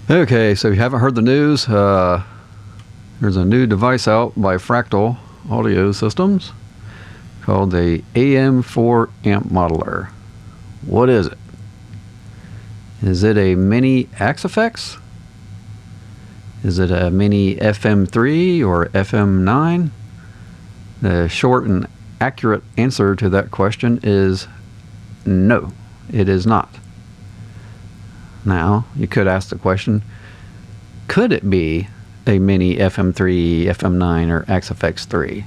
Okay, so if you haven't heard the news, there's a new device out by Fractal Audio Systems called the AM4 amp modeler. What is it? Is it a mini Axe-Fx? Is it a mini FM3 or FM9? The short and accurate answer to that question is no, it is not. Now, you could ask the question, could it be a mini FM3, FM9, or Axe-Fx3?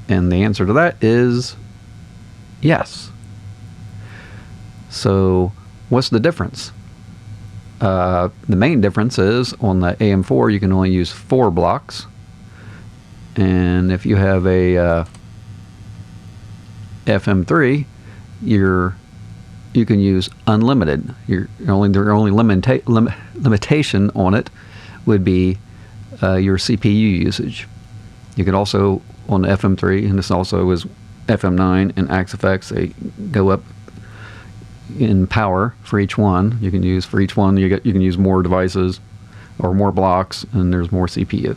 And the answer to that is yes. So, what's the difference? The main difference is on the AM4 you can only use 4 blocks, and if you have a FM3, you can use unlimited. The only limitation on it would be your CPU usage. You can also, on the FM3, and this also is FM9 and Axe-Fx, they go up in power for each one. You can use, for each one, you can use more devices or more blocks, and there's more CPU.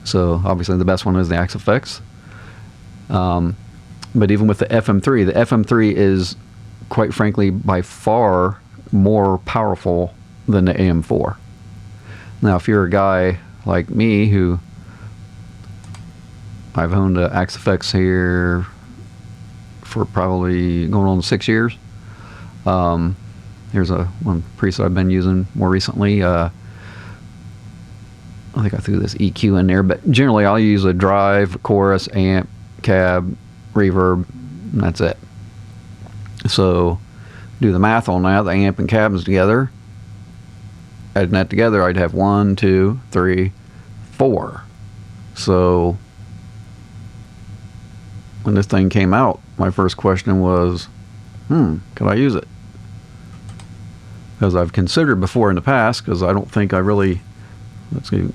So obviously the best one is the Axe-Fx. But even with the FM3 is, quite frankly, by far more powerful than the AM4. Now, if you're a guy like me who I've owned an Axe-Fx here for probably going on 6 years. Here's one preset I've been using more recently. I think I threw this EQ in there, but generally I'll use a drive, chorus, amp, cab, reverb, and that's it. So do the math on that, the amp and cabs together. Adding that together, I'd have 1, 2, 3, 4. So when this thing came out, my first question was, could I use it? Because I've considered before in the past, because I don't think I really, let's go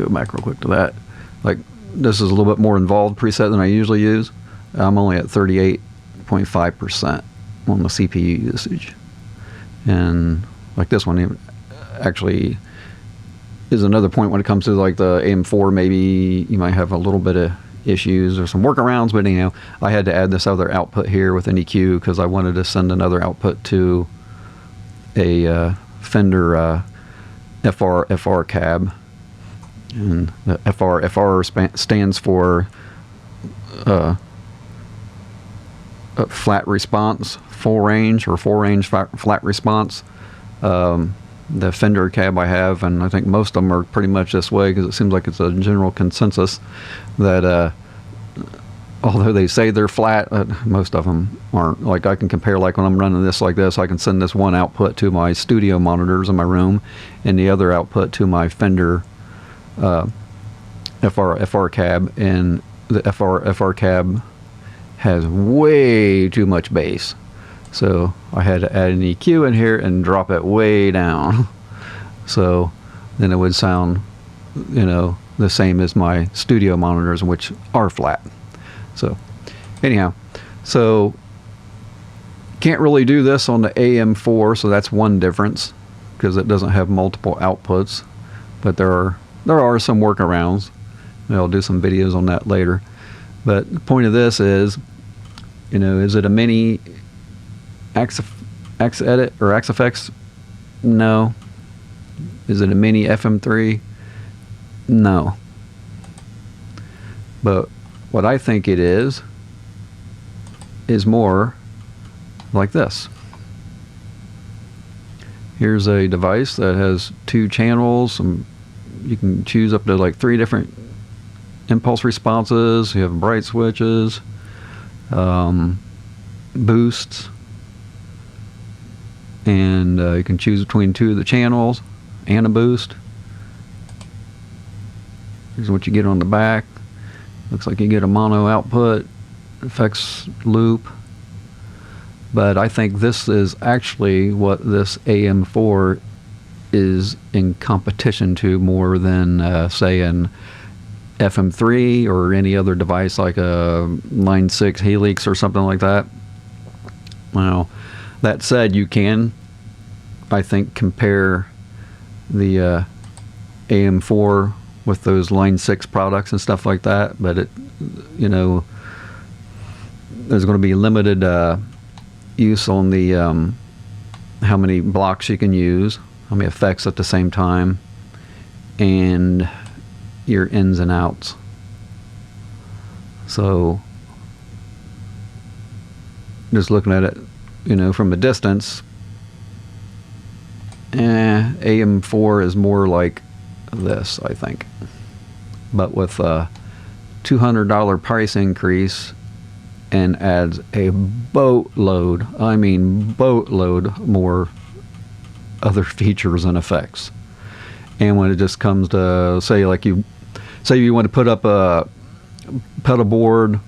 back real quick to that. Like, this is a little bit more involved preset than I usually use. I'm only at 38.5% on the CPU usage. And like this one actually is another point when it comes to like the AM4, maybe you might have a little bit of issues or some workarounds, but anyhow, I had to add this other output here with an EQ because I wanted to send another output to a Fender FR cab, and the FR stands for flat response, full range, or full range flat response. The Fender cab I have, and I think most of them are pretty much this way, because it seems like it's a general consensus that although they say they're flat, most of them aren't. Like, I can compare, like when I'm running this like this, I can send this one output to my studio monitors in my room and the other output to my Fender FR cab, and the FR cab has way too much bass. So I had to add an EQ in here and drop it way down. So then it would sound, the same as my studio monitors, which are flat. So anyhow, so can't really do this on the AM4, so that's one difference, because it doesn't have multiple outputs. But there are some workarounds. I'll do some videos on that later. But the point of this is, is it a mini Axe-Edit or Axe-Fx? No. Is it a mini FM3? No. But what I think it is more like this. Here's a device that has 2 channels. You can choose up to like 3 different impulse responses. You have bright switches, boosts, and you can choose between 2 of the channels and a boost. Here's what you get on the back. Looks like you get a mono output, effects loop. But I think this is actually what this AM4 is in competition to, more than say an FM3 or any other device like a Line 6 Helix or something like that. Now, that said, you can, I think, compare the AM4 with those Line 6 products and stuff like that, but it, you know, there's going to be limited use on the how many blocks you can use, how many effects at the same time, and your ins and outs. So just looking at it, you know, from a distance, AM4 is more like this, I think. But with a $200 price increase, and adds a boatload, I mean boatload more other features and effects. And when it just comes to, say you want to put up a pedal board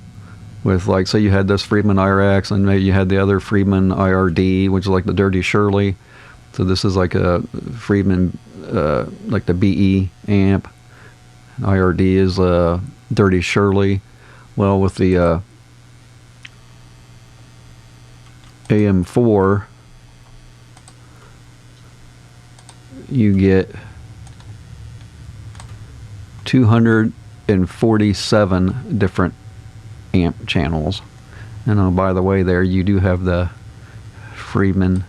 with, like, say you had this Friedman IRX and maybe you had the other Friedman IRD, which is like the Dirty Shirley. So this is like a Friedman, like the BE amp. IRD is a Dirty Shirley. Well, with the AM4, you get 247 different amp channels. And oh, by the way, there you do have the Friedman,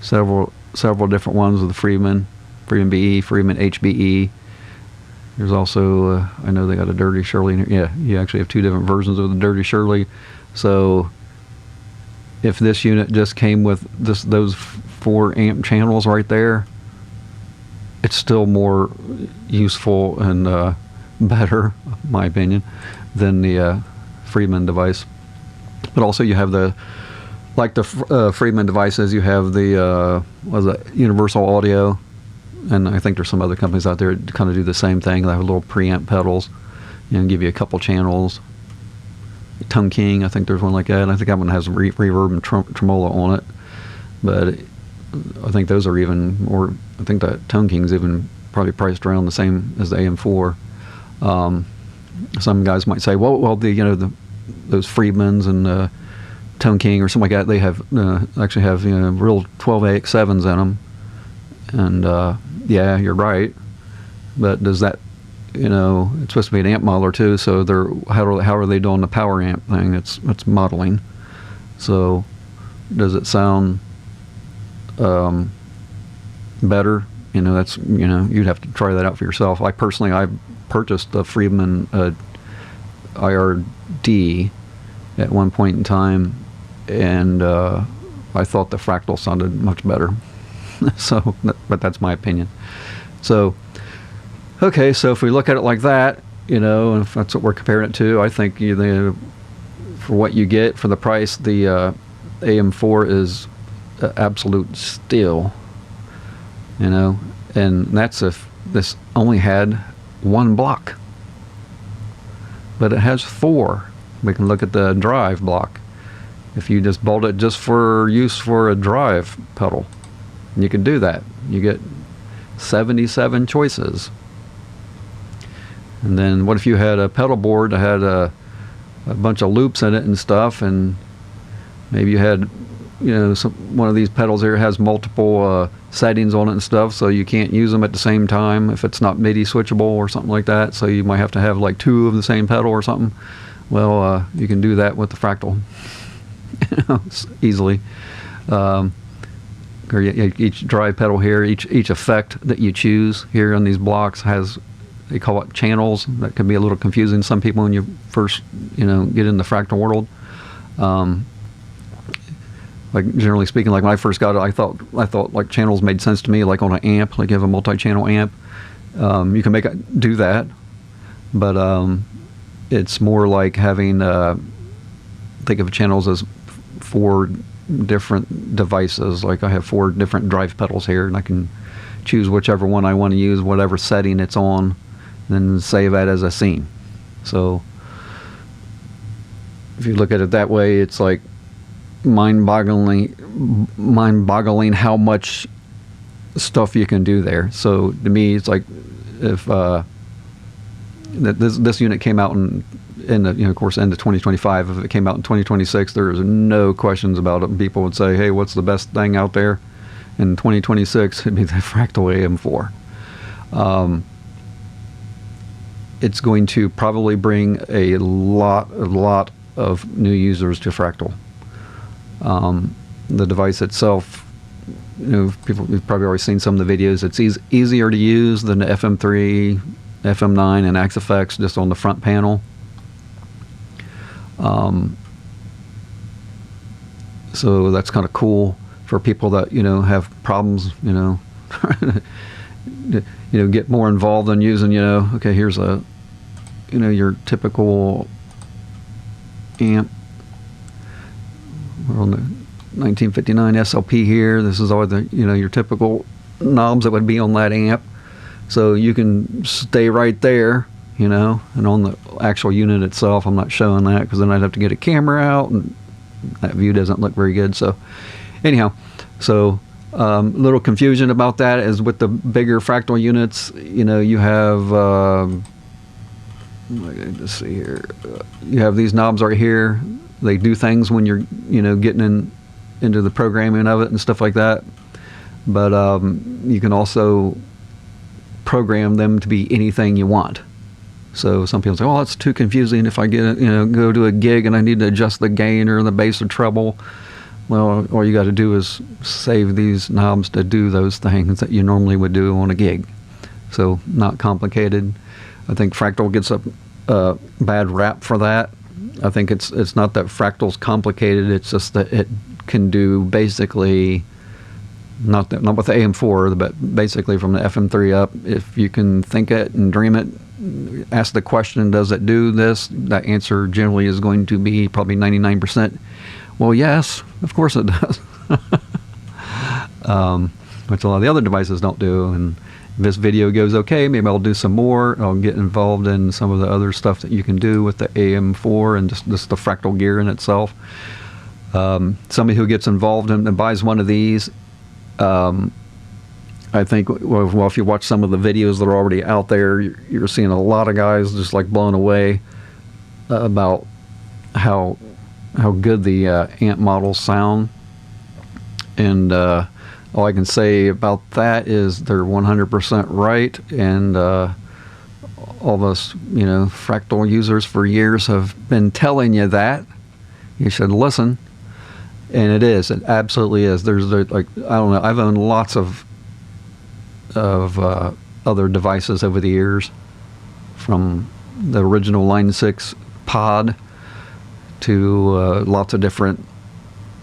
several different ones with the Friedman BE, Friedman HBE. There's also, I know they got a Dirty Shirley in here. Yeah, you actually have two different versions of the Dirty Shirley. So if this unit just came with those 4 amp channels right there, it's still more useful and better, in my opinion, than the Friedman device. But also you have the Friedman devices, you have the Universal Audio, and I think there's some other companies out there that kind of do the same thing. They have little preamp pedals and give you a couple channels. Tone King, I think there's one like that. I think that one has reverb and tremolo on it, but I think those are even more. I think that Tone King's even probably priced around the same as the AM4. Some guys might say, well, those Friedmans and Tone King or something like that, they have actually have real 12AX7s in them, and yeah, you're right. But does that, it's supposed to be an amp modeler too, so how are they doing the power amp thing? It's modeling. So does it sound better? That's you'd have to try that out for yourself. I purchased the Friedman IRD at one point in time, and I thought the Fractal sounded much better. But that's my opinion. So okay, so if we look at it like that, and if that's what we're comparing it to, I think for what you get for the price, the AM4 is absolute steal. And that's if this only had one block, but it has 4. We can look at the drive block. If you just bought it just for use for a drive pedal, you can do that. You get 77 choices. And then what if you had a pedal board that had a bunch of loops in it and stuff, and maybe you had one of these pedals here has multiple settings on it and stuff, so you can't use them at the same time if it's not MIDI switchable or something like that, so you might have to have like 2 of the same pedal or something. Well, you can do that with the Fractal easily. Each drive pedal here, each effect that you choose here on these blocks has, they call it channels. That can be a little confusing to some people when you first get in the Fractal world. Like generally speaking, like when I first got it, I thought like channels made sense to me, like on an amp, like you have a multi-channel amp. You can make it do that, but it's more like having think of channels as 4 different devices. Like I have 4 different drive pedals here, and I can choose whichever one I want to use, whatever setting it's on, and then save that as a scene. So if you look at it that way, it's like mind-boggling how much stuff you can do there. So to me, it's like if this unit came out in of course, end of 2025. If it came out in 2026, there's no questions about it. And people would say, "Hey, what's the best thing out there?" In 2026, it'd be the Fractal AM4. It's going to probably bring a lot of new users to Fractal. The device itself, you've probably already seen some of the videos. It's easier to use than the FM3, FM9, and AXFX just on the front panel. So that's kind of cool for people that have problems, get more involved in using, okay, here's a, your typical amp. We're on the 1959 SLP here. This is all the, your typical knobs that would be on that amp. So you can stay right there, and on the actual unit itself, I'm not showing that because then I'd have to get a camera out, and that view doesn't look very good. So anyhow, little confusion about that is with the bigger Fractal units, you have, let's see here, you have these knobs right here. They do things when you're, getting into the programming of it and stuff like that. But you can also program them to be anything you want. So some people say, "Oh, it's too confusing if I get, go to a gig and I need to adjust the gain or the bass or treble." Well, all you got to do is save these knobs to do those things that you normally would do on a gig. So not complicated. I think Fractal gets a bad rap for that. I think it's not that Fractal's complicated. It's just that it can do basically not with the AM4, but basically from the FM3 up. If you can think it and dream it, ask the question, does it do this? That answer generally is going to be probably 99%. Well, yes, of course it does. Which a lot of the other devices don't do. And if this video goes okay, maybe I'll do some more. I'll get involved in some of the other stuff that you can do with the AM4 and just the Fractal gear in itself. Somebody who gets involved and buys one of these, I think, well, if you watch some of the videos that are already out there, you're seeing a lot of guys just like blown away about how good the amp models sound. And all I can say about that is they're 100% right. And all of us, Fractal users for years have been telling you that. You should listen. And it is. It absolutely is. There's like, I don't know. I've owned lots of other devices over the years, from the original Line 6 pod to lots of different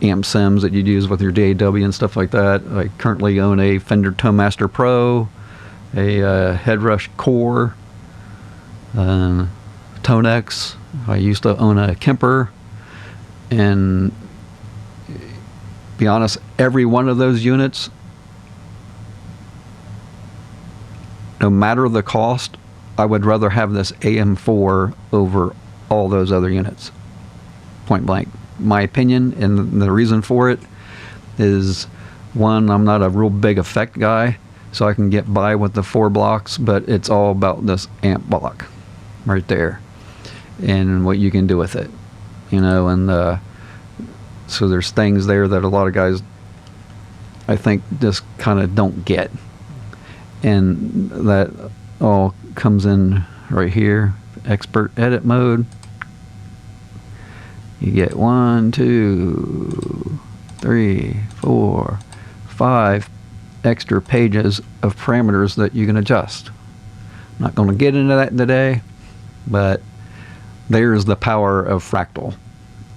amp sims that you'd use with your DAW and stuff like that. I currently own a Fender Tonemaster Pro, a Headrush Core, Tonex. I used to own a Kemper, and be honest, every one of those units, no matter the cost, I would rather have this AM4 over all those other units. Point blank. My opinion, and the reason for it is, one, I'm not a real big effect guy, so I can get by with the 4 blocks, but it's all about this amp block right there and what you can do with it, and so there's things there that a lot of guys, I think, just kind of don't get. And that all comes in right here, expert edit mode. You get 1, 2, 3, 4, 5 extra pages of parameters that you can adjust. I'm not going to get into that today, but there's the power of Fractal.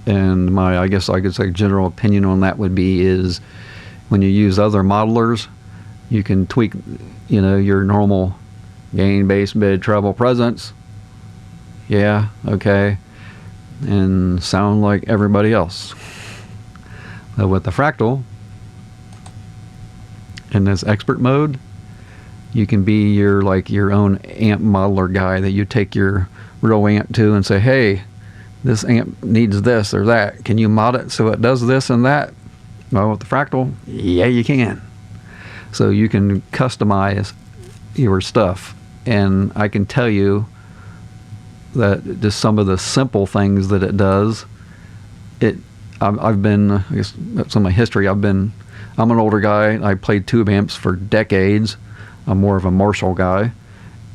And I guess I could say general opinion on that would be is when you use other modelers, you can tweak, your normal gain, bass, mid, treble, presence. Yeah, okay. And sound like everybody else. But with the Fractal, in this expert mode, you can be your own amp modeler guy that you take your real amp to and say, hey, this amp needs this or that. Can you mod it so it does this and that? Well, with the Fractal, yeah, you can. So you can customize your stuff. And I can tell you that just some of the simple things that it does, I've been, I guess that's some of my history, I've been I'm an older guy. I played tube amps for decades. I'm more of a Marshall guy,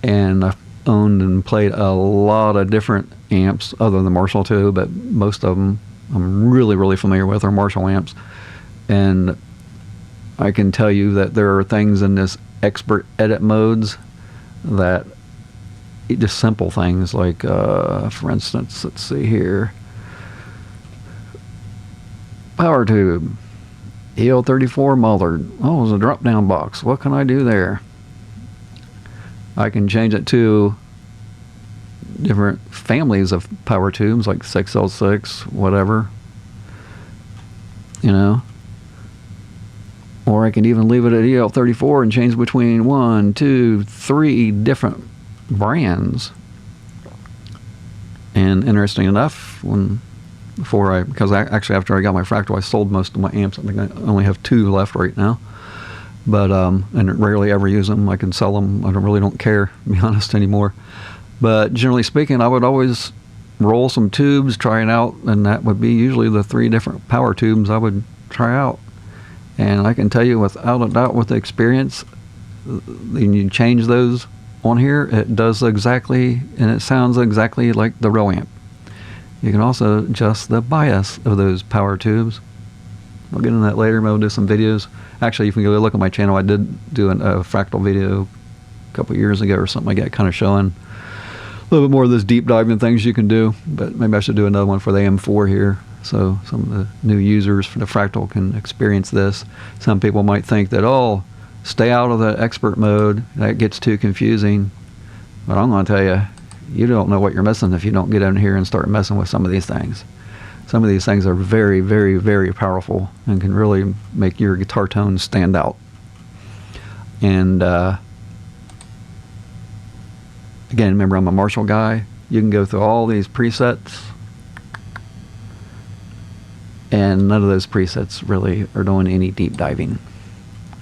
and I've owned and played a lot of different amps other than Marshall too, but most of them I'm really, really familiar with are Marshall amps. And I can tell you that there are things in this expert edit modes that just simple things like, for instance, let's see here, power tube, EL34 Mullard. Oh, it's a drop down box. What can I do there? I can change it to different families of power tubes like 6L6, whatever, you know. Or I can even leave it at EL34 and change between 1, 2, 3 different brands. And interesting enough, because actually after I got my Fractal, I sold most of my amps. I think I only have 2 left right now. But and rarely ever use them. I can sell them. I really don't care, to be honest, anymore. But generally speaking, I would always roll some tubes, try it out, and that would be usually the 3 different power tubes I would try out. And I can tell you without a doubt, with the experience, when you change those on here, it does exactly, and it sounds exactly like the real amp. You can also adjust the bias of those power tubes. I'll get into that later. Maybe I'll do some videos. Actually, if you go look at my channel, I did do a Fractal video a couple years ago or something like that, kind of showing a little bit more of those deep diving things you can do. But maybe I should do another one for the AM4 here, so some of the new users for the Fractal can experience this. Some people might think that, oh, stay out of the expert mode, that gets too confusing. But I'm going to tell you, you don't know what you're missing if you don't get in here and start messing with some of these things. Some of these things are very, very, very powerful and can really make your guitar tone stand out. And again, remember, I'm a Marshall guy. You can go through all these presets, and none of those presets really are doing any deep diving.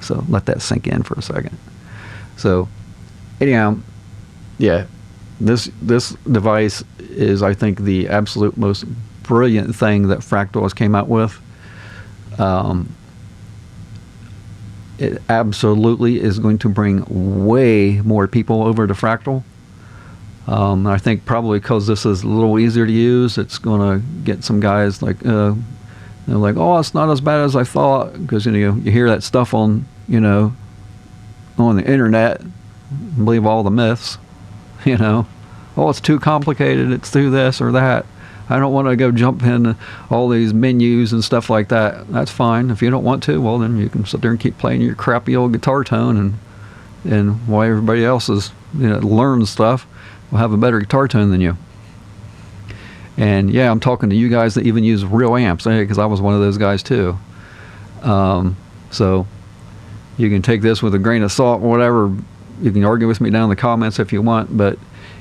So let that sink in for a second. So anyhow, yeah, this device is, I think, the absolute most brilliant thing that Fractal has came out with. It absolutely is going to bring way more people over to Fractal. I think probably because this is a little easier to use, it's going to get some guys like, they're like, oh, it's not as bad as I thought, because you hear that stuff on the internet, and believe all the myths, oh, it's too complicated, it's too this or that. I don't want to go jump in all these menus and stuff like that. That's fine. If you don't want to, well, then you can sit there and keep playing your crappy old guitar tone, and while everybody else is learns stuff, will have a better guitar tone than you. And yeah, I'm talking to you guys that even use real amps, because I was one of those guys too. So you can take this with a grain of salt or whatever. You can argue with me down in the comments if you want, but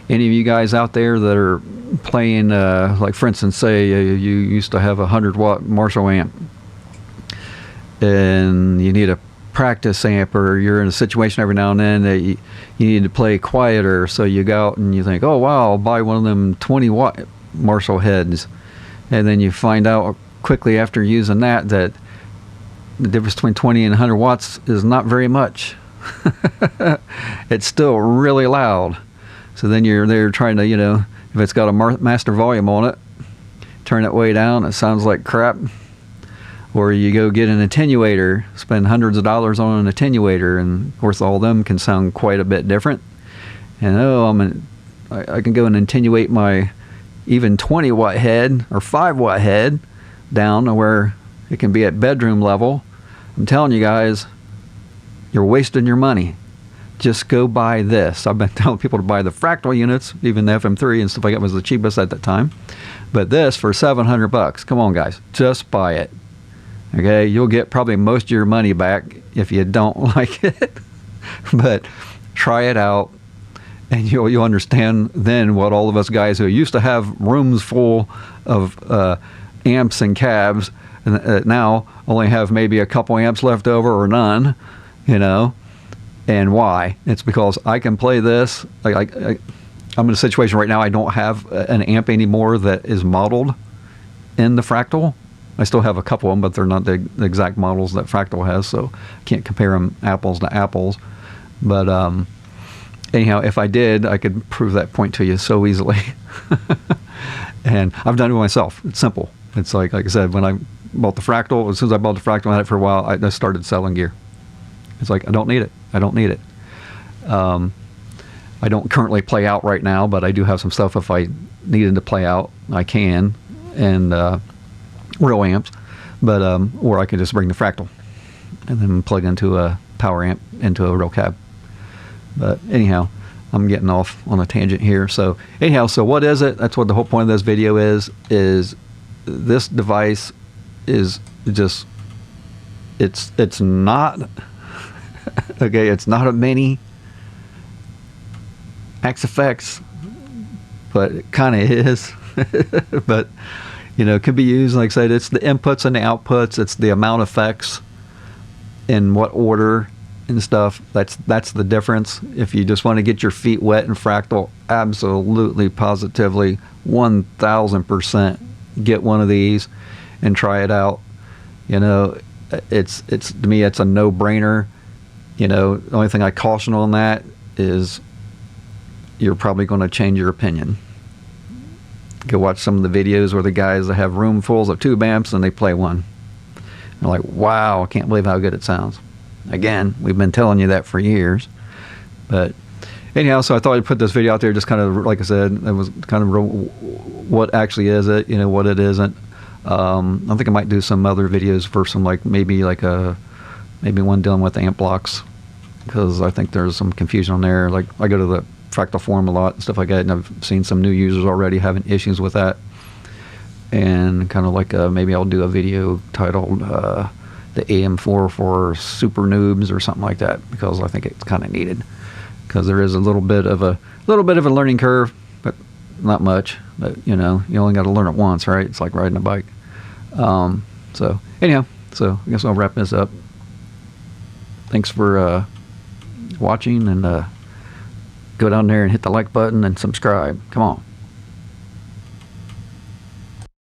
any of you guys out there that are playing, like for instance, say you used to have a 100-watt Marshall amp, and you need a practice amp, or you're in a situation every now and then that you need to play quieter, so you go out and you think, oh wow, I'll buy one of them 20-watt Marshall heads, and then you find out quickly after using that the difference between 20 and 100 watts is not very much. It's still really loud. So then you're there trying to, if it's got a master volume on it, turn it way down, it sounds like crap. Or you go get an attenuator, spend hundreds of dollars on an attenuator, and of course all of them can sound quite a bit different. And I can go and attenuate my even 20-watt head or 5-watt head down to where it can be at bedroom level. I'm telling you guys, you're wasting your money. Just go buy this. I've been telling people to buy the Fractal units, even the FM3 and stuff like that was the cheapest at the time. But this for $700. Come on, guys, just buy it. Okay, you'll get probably most of your money back if you don't like it. But try it out, and you'll understand then what all of us guys who used to have rooms full of amps and cabs, and now only have maybe a couple amps left over or none, and why. It's because I can play this. I'm in a situation right now, I don't have an amp anymore that is modeled in the Fractal. I still have a couple of them, but they're not the exact models that Fractal has, so I can't compare them apples to apples. But anyhow, if I did, I could prove that point to you so easily. And I've done it myself. It's simple. It's like I said, when I bought the Fractal, as soon as I bought the Fractal, I had it for a while, I just started selling gear. It's like, I don't need it. I don't need it. I don't currently play out right now, but I do have some stuff if I needed to play out, I can, and real amps, but or I could just bring the Fractal and then plug into a power amp into a real cab. But anyhow, I'm getting off on a tangent here. So anyhow, so what is it? That's what the whole point of this video is this device is just, it's not, okay, it's not a mini XFX, but it kind of is. But you know, it could be used, like I said, it's the inputs and the outputs, it's the amount of effects in what order and stuff. That's the difference. If you just want to get your feet wet in Fractal, absolutely, positively, 1000% get one of these and try it out. You know, it's to me, it's a no-brainer. You know, the only thing I caution on that is you're probably going to change your opinion. Go watch some of the videos where the guys that have roomfuls of tube amps and they play one. They're like, wow, I can't believe how good it sounds. Again, we've been telling you that for years. But anyhow, so I thought I'd put this video out there, just kind of, like I said, it was kind of what actually is it, you know, what it isn't. I think I might do some other videos for some, like maybe one dealing with amp blocks, because I think there's some confusion on there. Like I go to the Fractal forum a lot and stuff like that, and I've seen some new users already having issues with that. And kind of like maybe I'll do a video titled the AM4 for super noobs or something like that, because I think it's kind of needed, because there is a little bit of a learning curve, but not much. But you know, you only got to learn it once, right? It's like riding a bike. So anyhow, so I guess I'll wrap this up. Thanks for watching, and go down there and hit the like button and subscribe. Come on.